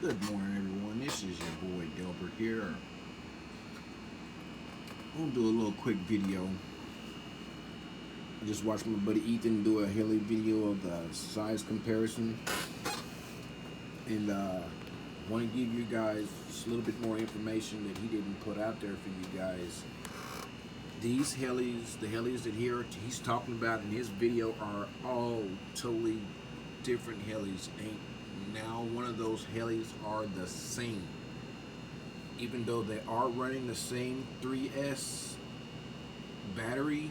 Good morning, everyone. This is your boy Delbert here. I'm gonna do a little quick video. I just watched my buddy Ethan do a Heli video of the size comparison, and want to give you guys just a little bit more information that he didn't put out there for you guys. These helis, the helis that he's talking about in his video, are all totally different helis. Ain't now one of those helis are the same. Even though they are running the same 3S battery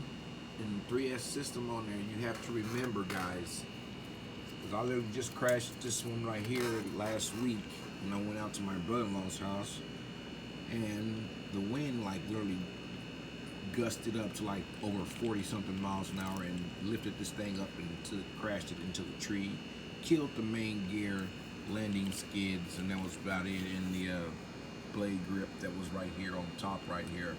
and 3S system on there, you have to remember, guys, because I literally just crashed this one right here last week when I went out to my brother-in-law's house, and the wind like literally gusted up to like over 40 something miles an hour and lifted this thing up and crashed it into the tree, killed the main gear, landing skids, and that was about it in the blade grip that was right here on top right here.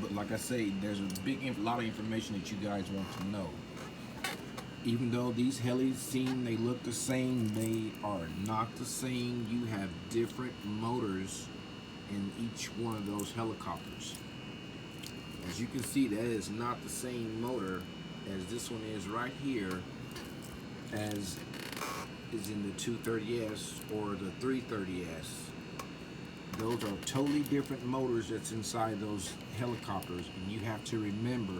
But like I say, there's a lot of information that you guys want to know. Even though these helis they look the same, they are not the same. You have different motors in each one of those helicopters. As you can see, that is not the same motor as this one is right here, as is in the 230S or the 330S. Those are totally different motors that's inside those helicopters, and you have to remember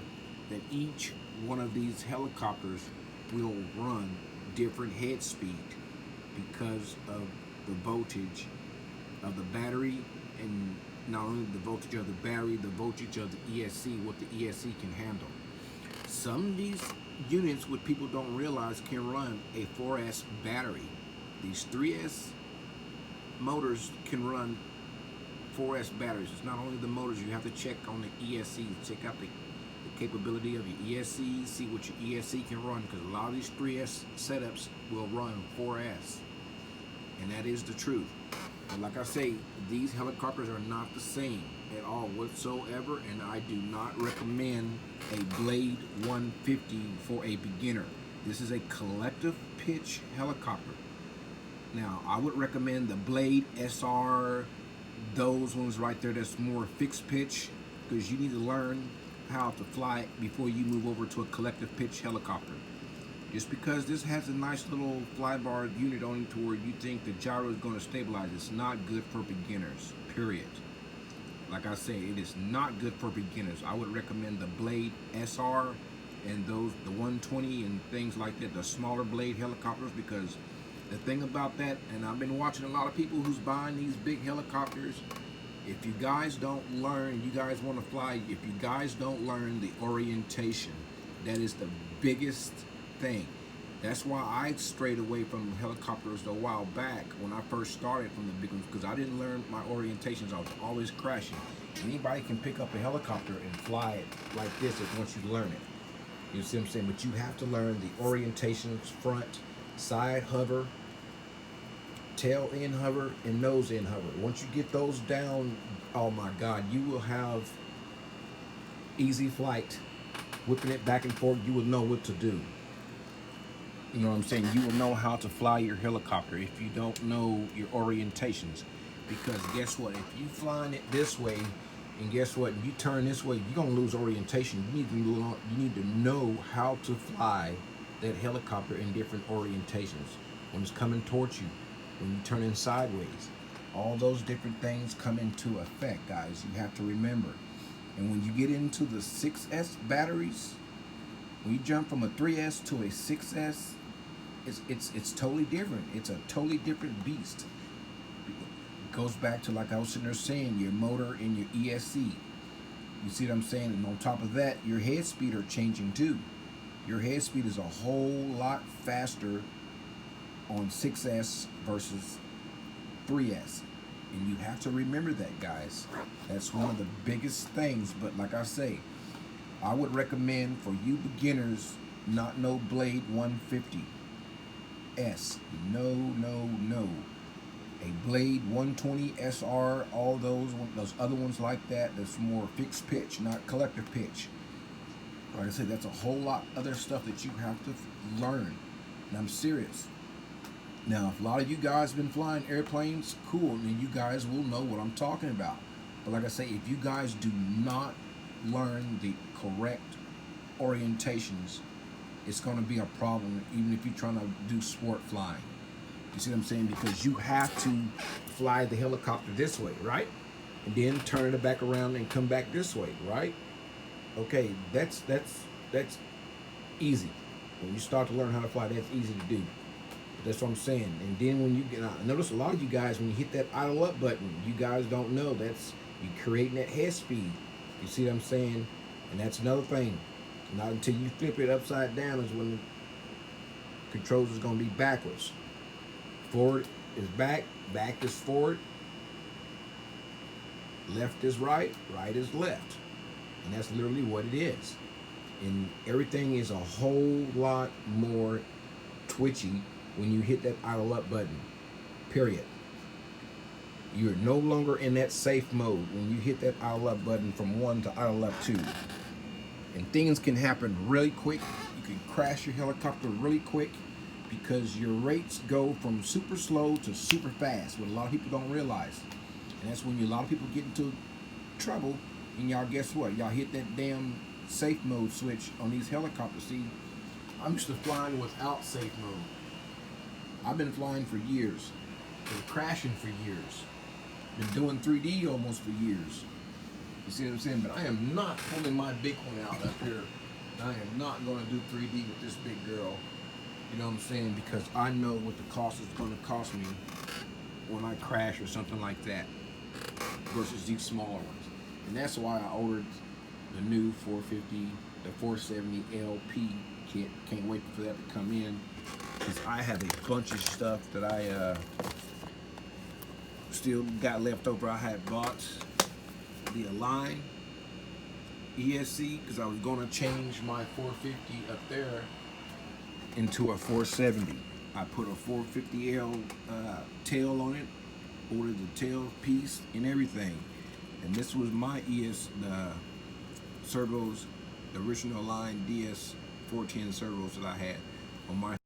that each one of these helicopters will run different head speed because of the voltage of the battery, and not only the voltage of the battery, the voltage of the ESC, what the ESC can handle. Some of these units, what people don't realize, can run a 4S battery. These 3S motors can run 4S batteries. It's not only the motors, you have to check on the ESC, check out the capability of your ESC, see what your ESC can run, because a lot of these 3S setups will run 4S, and that is the truth. And like I say, these helicopters are not the same at all whatsoever, and I do not recommend a Blade 150 for a beginner. This is a collective pitch helicopter. Now, I would recommend the Blade SR, those ones right there, that's more fixed pitch, because you need to learn how to fly it before you move over to a collective pitch helicopter. Just because this has a nice little flybar unit on it to where you think the gyro is going to stabilize, it's not good for beginners, period. Like I say, it is not good for beginners. I would recommend the Blade SR and those, the 120 and things like that, the smaller Blade helicopters, because the thing about that, and I've been watching a lot of people who's buying these big helicopters, if you guys don't learn, you guys want to fly, if you guys don't learn the orientation, that is the biggest thing. That's why I strayed away from helicopters a while back when I first started from the big ones, because I didn't learn my orientations. I was always crashing. Anybody can pick up a helicopter and fly it like this once you learn it. You see what I'm saying? But you have to learn the orientations: front, side hover, tail end hover, and nose end hover. Once you get those down, oh my God, you will have easy flight. Whipping it back and forth, you will know what to do. You know what I'm saying? You will know how to fly your helicopter if you don't know your orientations. Because guess what? If you flying it this way, and guess what? You turn this way, you're gonna lose orientation. You need to know how to fly that helicopter in different orientations. When it's coming towards you, when you turn in sideways, all those different things come into effect, guys. You have to remember. And when you get into the 6S batteries, when you jump from a 3S to a 6S, it's totally different. It's a totally different beast. It goes back to, like I was sitting there saying, your motor and your ESC. You see what I'm saying? And on top of that, your head speed are changing too. Your head speed is a whole lot faster on 6S versus 3S. And you have to remember that, guys. That's one of the biggest things. But like I say, I would recommend for you beginners, not no Blade 150S. No. A Blade 120 SR, all those other ones like that, that's more fixed pitch, not collective pitch. Like I said, that's a whole lot other stuff that you have to learn. And I'm serious. Now, if a lot of you guys have been flying airplanes, cool, and you guys will know what I'm talking about. But like I say, if you guys do not learn the correct orientations, it's going to be a problem even if you're trying to do sport flying. You see what I'm saying? Because you have to fly the helicopter this way, right? And then turn it back around and come back this way, right? Okay, that's easy. When you start to learn how to fly, that's easy to do. But that's what I'm saying. And then when you get out, notice a lot of you guys, when you hit that idle up button, you guys don't know that's you creating that head speed. You see what I'm saying? And that's another thing. Not until you flip it upside down is when the controls is going to be backwards. Forward is back, back is forward, left is right, right is left. And that's literally what it is. And everything is a whole lot more twitchy when you hit that idle up button, period. You're no longer in that safe mode when you hit that idle up button from 1 to idle up 2. And things can happen really quick. You can crash your helicopter really quick because your rates go from super slow to super fast, what a lot of people don't realize. And that's when a lot of people get into trouble. And y'all, guess what? Y'all hit that damn safe mode switch on these helicopters. See, I'm used to flying without safe mode. I've been flying for years. Been crashing for years. Been doing 3D almost for years. You see what I'm saying? But I am not pulling my big one out up here. I am not going to do 3D with this big girl. You know what I'm saying? Because I know what the cost is going to cost me when I crash or something like that versus these smaller ones. And that's why I ordered the new 450, the 470 LP kit. Can't wait for that to come in because I have a bunch of stuff that I still got left over. I had bought the Align ESC because I was going to change my 450 up there into a 470. I put a 450L tail on it, ordered the tail piece and everything. And this was my the servos, the original Align DS 410 servos that I had on my